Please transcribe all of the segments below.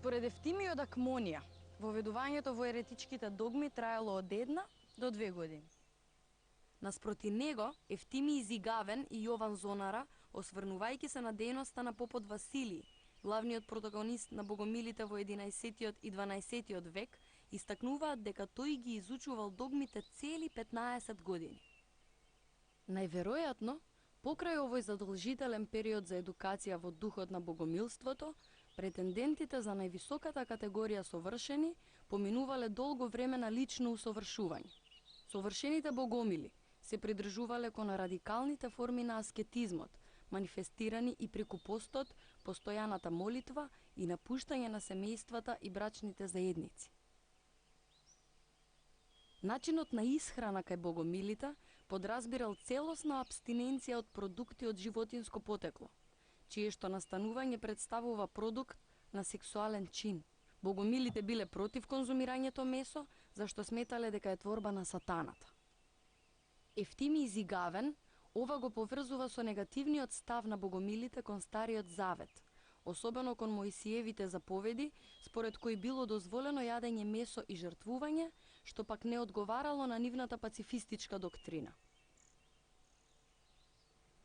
Според Евтимий од Акмонија, воведувањето во еретичките догми траело од 1 до 2 години. Наспроти него, Евтимий Зигавен и Јован Зонара, осврнувајќи се на дејноста на попот Василий, главниот протагонист на богомилите во 11 и 12 век, истакнуваат дека тој ги изучувал догмите цели 15 години. Најверојатно, покрај овој задолжителен период за едукација во духот на богомилството, претендентите за највисоката категорија совршени поминувале долго време на лично усовршување. Совршените богомили се придржувале кон радикалните форми на аскетизмот, манифестирани и преку постот, постојаната молитва и напуштање на семејствата и брачните заедници. Начинот на исхрана кај богомилите подразбирал целосна абстиненција од продукти од животинско потекло, чиешто настанување представува продукт на сексуален чин. Богомилите биле против конзумирањето месо, зашто сметале дека е творба на сатаната. Евтимий Зигавен ова го поврзува со негативниот став на богомилите кон Стариот Завет, особено кон Моисиевите заповеди, според кои било дозволено јадење месо и жртвување, што пак не одговарало на нивната пацифистичка доктрина.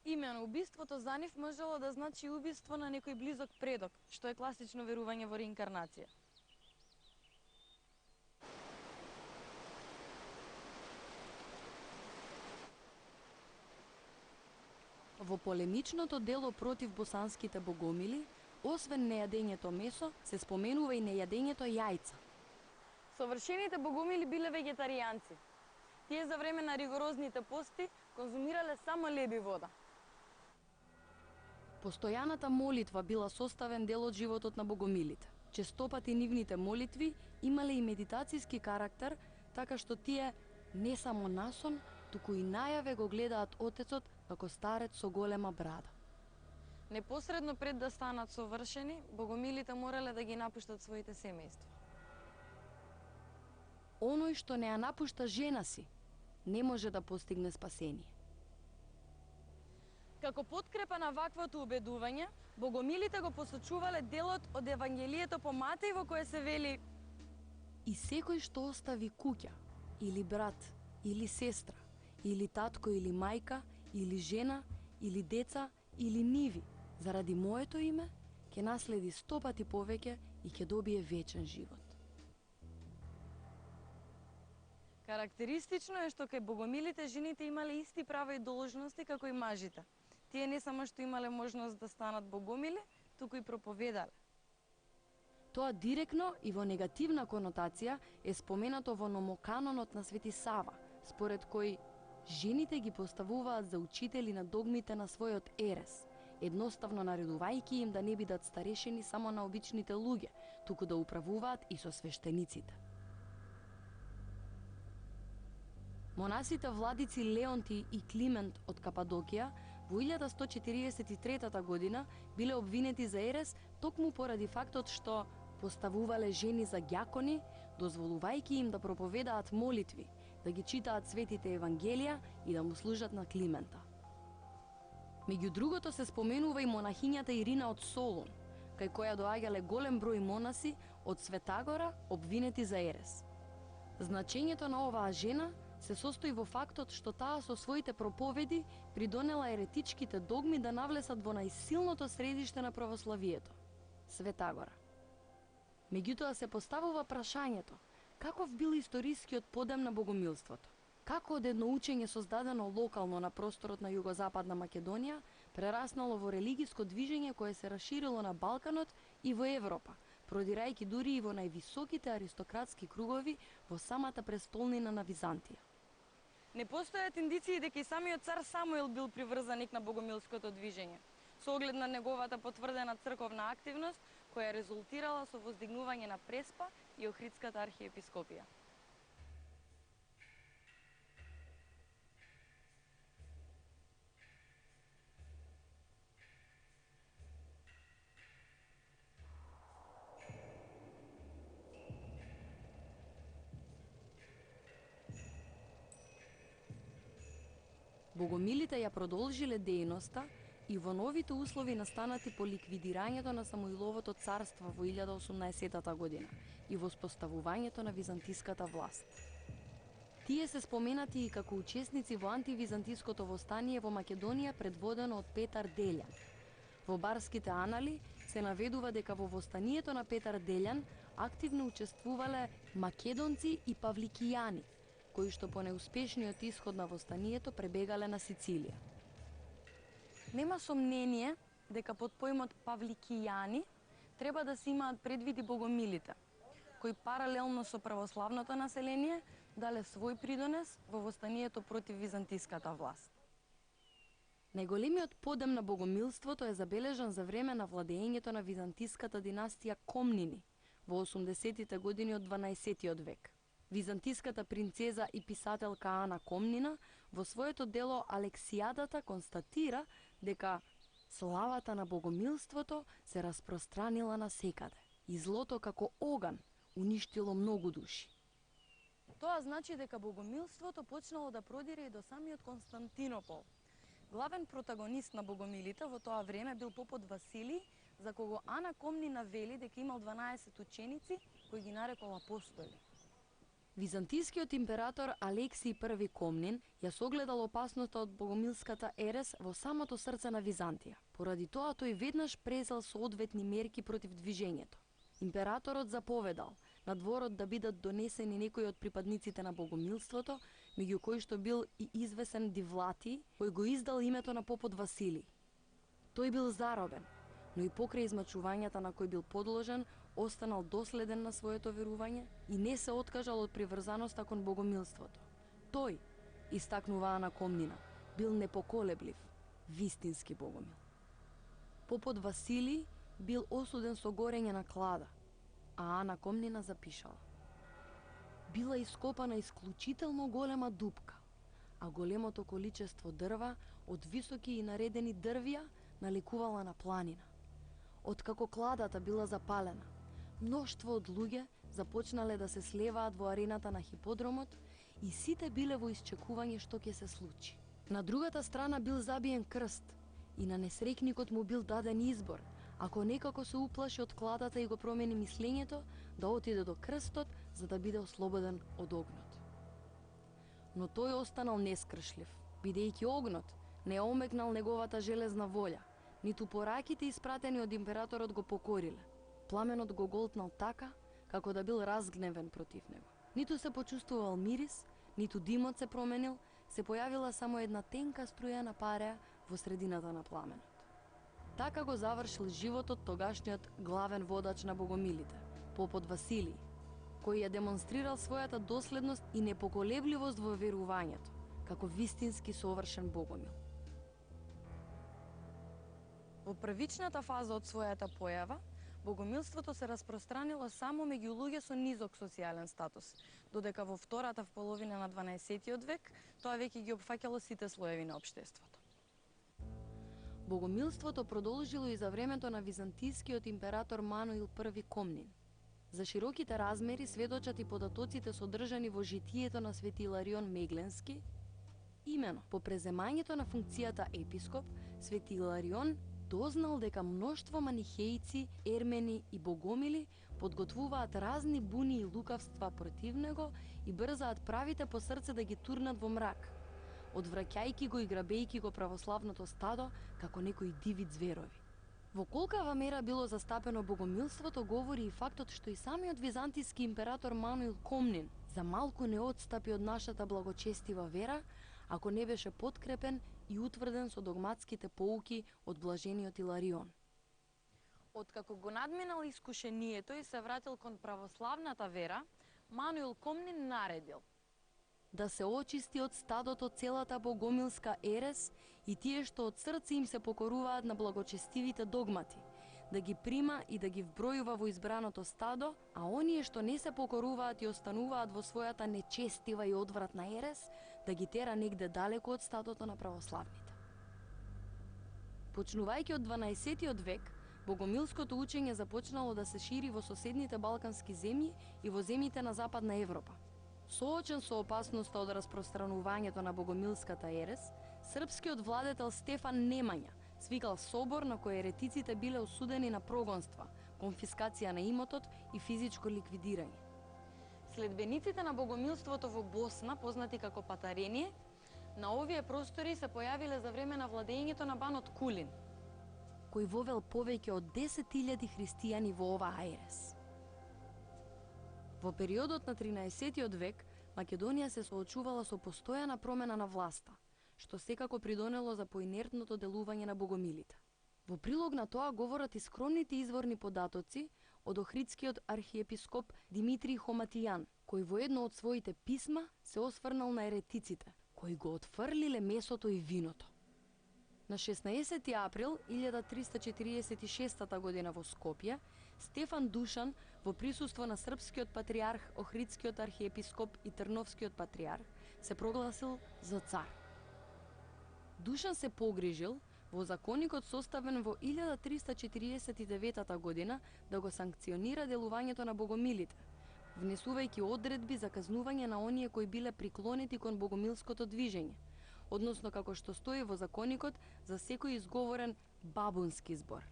Имено убиството за нив можело да значи убиство на некој близок предок, што е класично верување во реинкарнација. Во полемичното дело против босанските богомили, освен нејадењето месо, се споменува и нејадењето јајца. Совршените богомили биле вегетаријанци. Тие за време на ригорозните пости конзумирале само леб и вода. Постојаната молитва била составен дел од животот на богомилите. Честопати нивните молитви имале и медитацијски карактер, така што тие не само насон, туку и најаве го гледаат Отецот како старец со голема брада. Непосредно пред да станат совршени, богомилите морале да ги напуштат своите семејства. Оној што не ја напушта жена си, не може да постигне спасение. Како подкрепа на ваквото убедување, богомилите го посочувале делот од Евангелието по Матеј во кое се вели: и секој што остави куќа, или брат, или сестра, или татко или мајка, или жена, или деца, или ниви, заради моето име, ќе наследи 100 пати повеќе и ќе добие вечен живот. Карактеристично е што кај богомилите жените имале исти права и должности како и мажите. Тие не само што имале можност да станат богомили, туку и проповедале. Тоа директно и во негативна конотација е споменато во номоканонот на Свети Сава, според кој жените ги поставуваат за учители на догмите на својот ерес, едноставно наредувајќи им да не бидат старешени само на обичните луѓе, туку да управуваат и со свештениците. Монасите владици Леонти и Климент од Кападокија во 1143 година биле обвинети за ерес токму поради фактот што поставувале жени за ѓакони, дозволувајќи им да проповедаат молитви, да ги читаат светите евангелија и да му служат на Климента. Меѓу другото се споменува и монахињата Ирина од Солун, кај која доаѓале голем број монаси од Светагора обвинети за ерес. Значењето на оваа жена се состои во фактот што таа со своите проповеди придонела еретичките догми да навлесат во најсилното средиште на православието – Светагора. Меѓутоа се поставува прашањето: каков бил историскиот подем на богомилството? Како од едно учење создадено локално на просторот на југозападна Македонија прераснало во религиско движење кое се расширило на Балканот и во Европа, продирајќи дури и во највисоките аристократски кругови во самата престолнина на Византија. Не постојат индиции дека и самиот цар Самуил бил приврзаник на богомилското движење, со оглед на неговата потврдена црковна активност, која резултирала со воздигнување на Преспа и Охридската архиепископија. Богомилите ја продолжиле дејноста и во новите услови настанати по ликвидирањето на Самуиловото царство во 1018 година и воспоставувањето на византиската власт. Тие се споменати и како учесници во антивизантиското востание во Македонија предводено од Петар Делјан. Во барските анали се наведува дека во востанието на Петар Делјан активно учествувале македонци и павликијани, кои што по неуспешниот исход на востанието пребегале на Сицилија. Нема сомнение дека под поимот павликијани треба да се имаат предвиди богомилите, кои паралелно со православното население дале свој придонес во востанието против византиската власт. Најголемиот подем на богомилството е забележан за време на владеењето на византиската династија Комнини во 80-тите години од 12-тиот век. Византиската принцеза и писателка Ана Комнина во своето дело Алексијадата констатира дека славата на богомилството се распространила насекаде и злото како оган уништило многу души. Тоа значи дека богомилството почнало да продире и до самиот Константинопол. Главен протагонист на богомилите во тоа време бил попот Василий, за кого Ана Комнина вели дека имал 12 ученици кои ги нарекол апостоли. Византискиот император Алексиј I Комнин ја согледал опасноста од богомилската ерес во самото срце на Византија. Поради тоа тој веднаш презел соодветни мерки против движењето. Императорот заповедал на дворот да бидат донесени некои од припадниците на богомилството, меѓу кои што бил и извесен Дивлати, кој го издал името на попот Василий. Тој бил заробен, но и покрај измачувањата на кој бил подложен, останал доследен на своето верување и не се откажал од приврзаноста кон богомилството. Тој, истакнува Ана Комнина, бил непоколеблив, вистински богомил. Попот Василий бил осуден со горење на клада, а Ана Комнина запишала: била ископана исклучително голема дупка, а големото количество дрва од високи и наредени дрвја наликувала на планина. Откако кладата била запалена, мноштво од луѓе започнале да се слеваат во арената на хиподромот и сите биле во исчекување што ќе се случи. На другата страна бил забиен крст и на несрекникот му бил даден избор, ако некако се уплаши од кладата и го промени мислењето, да отиде до крстот за да биде ослободен од огнот. Но тој останал нескршлив, бидејќи огнот не омекнал неговата железна волја, ниту пораките испратени од императорот го покориле. Пламенот го голтнал така, како да бил разгневен против него. Ниту се почувствувал мирис, ниту димот се променил, се појавила само една тенка струја на пареа во средината на пламенот. Така го завршил животот тогашниот главен водач на богомилите, попот Василий, кој ја демонстрирал својата доследност и непоколебливост во верувањето, како вистински совршен богомил. Во првичната фаза од својата појава, богомилството се распространило само меѓу луѓе со низок социјален статус, додека во втората половина на 12-тиот век тоа веќе ги опфаќало сите слоеви на општеството. Богомилството продолжило и за времето на византискиот император Мануил I Комнин. За широките размери сведочат и податоците содржани во житието на Свети Иларион Мегленски. Имено, по преземањето на функцијата епископ, Свети Иларион дознал дека мноштво манихејци, ермени и богомили подготвуваат разни буни и лукавства против него и брзаат правите по срце да ги турнат во мрак, одвраќајќи го и грабејќи го православното стадо како некои диви зверови. Во колкава мера било застапено богомилството говори и фактот што и самиот византиски император Мануил Комнин за малку не отстапи од нашата благочестива вера, ако не беше подкрепен и утврден со догматските поуки од блажениот Иларион. Откако го надминал искушението и се вратил кон православната вера, Мануил Комнин наредил да се очисти од стадото целата богомилска ерес и тие што од срце им се покоруваат на благочестивите догмати, да ги прима и да ги вбројува во избраното стадо, а оние што не се покоруваат и остануваат во својата нечестива и одвратна ерес, да ги тера негде далеко од стадото на православните. Почнувајќи од 12-тиот век, богомилското учење започнало да се шири во соседните балкански земји и во земјите на Западна Европа. Соочен со опасноста од распространувањето на богомилската ерес, српскиот владетел Стефан Немања Свикал собор на кој еретиците биле осудени на прогонства, конфискација на имотот и физичко ликвидирање. Следбениците на богомилството во Босна, познати како патарение, на овие простори се појавиле за време на владењето на банот Кулин, кој вовел повеќе од 10.000 христијани во ова аерес. Во периодот на 13-тиот век, Македонија се соочувала со постојана промена на власта, што секако придонело за поинертното делување на богомилите. Во прилог на тоа говорат и скромните изворни податоци од охридскиот архиепископ Димитрий Хоматијан, кој во едно од своите писма се осврнал на еретиците, кои го отфрлиле месото и виното. На 16 април 1346 година во Скопје, Стефан Душан, во присуство на српскиот патриарх, охридскиот архиепископ и трновскиот патриарх, се прогласил за цар. Душан се погрижил во законикот составен во 1349 година да го санкционира делувањето на богомилите, внесувајќи одредби за казнување на оние кои биле приклонети кон богомилското движење, односно како што стои во законикот за секој изговорен бабунски збор.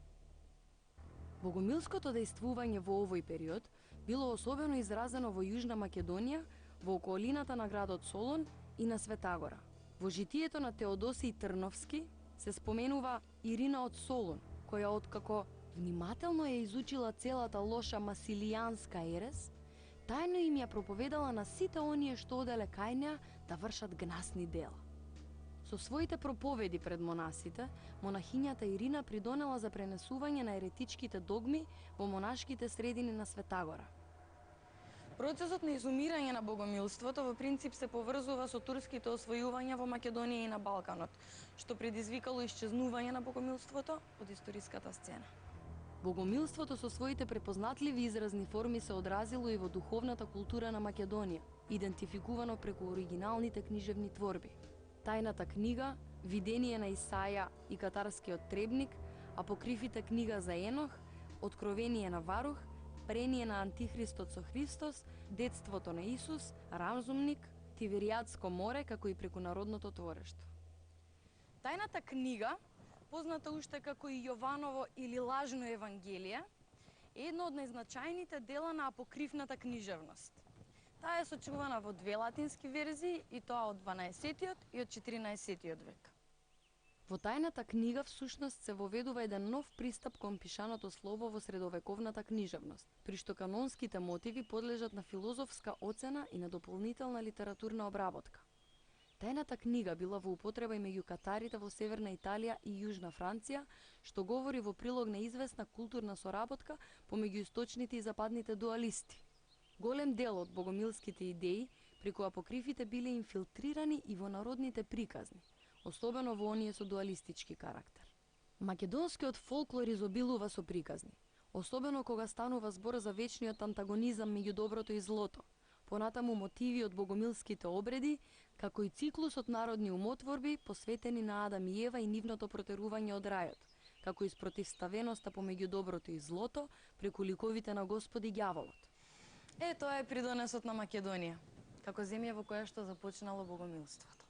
Богомилското дејствување во овој период било особено изразено во Јужна Македонија, во околината на градот Солун и на Светагора. Во житието на Теодосиј Трновски се споменува Ирина од Солун, која откако внимателно ја изучила целата лоша масилијанска ерес, тајно им ја проповедала на сите оние што оделе кај неа да вршат гнасни дела. Со своите проповеди пред монасите, монахињата Ирина придонела за пренесување на еретичките догми во монашките средини на Светагора. Процесот на изумирање на богомилството во принцип се поврзува со турските освојувања во Македонија и на Балканот, што предизвикало исчезнување на богомилството од историската сцена. Богомилството со своите препознатливи изразни форми се одразило и во духовната култура на Македонија, идентификувано преку оригиналните книжевни творби. Тајната книга, Видение на Исаја и Катарскиот требник, Апокрифите книга за Енох, Откровение на Варух, Прение на Антихристот со Христос, Детството на Исус, Разумник, Тиверијадско море, како и преку народното творештво. Тајната книга, позната уште како и Јованово или Лажно евангелие, е едно од најзначајните дела на апокривната книжевност. Таа е сочувана во две латински верзии, и тоа од 12-тиот и од 14-тиот век. Во тајната книга всушност се воведува еден нов пристап кон пишаното слово во средовековната книжевност, при што канонските мотиви подлежат на филозофска оцена и на дополнителна литературна обработка. Тајната книга била во употреба и меѓу катарите во Северна Италија и Јужна Франција, што говори во прилог на известна културна соработка помеѓу источните и западните дуалисти. Голем дел од богомилските идеи преку апокрифите биле инфилтрирани и во народните приказни, особено во оние со дуалистички карактер. Македонскиот фолклор изобилува со приказни, особено кога станува збор за вечниот антагонизам меѓу доброто и злото, понатаму мотиви од богомилските обреди, како и циклусот народни умотворби посветени на Адам и Ева и нивното протерување од рајот, како и спротивставеноста помеѓу доброто и злото преку ликовите на Господ и ѓаволот. Тоа е придонесот на Македонија, како земја во која што започнало богомилството.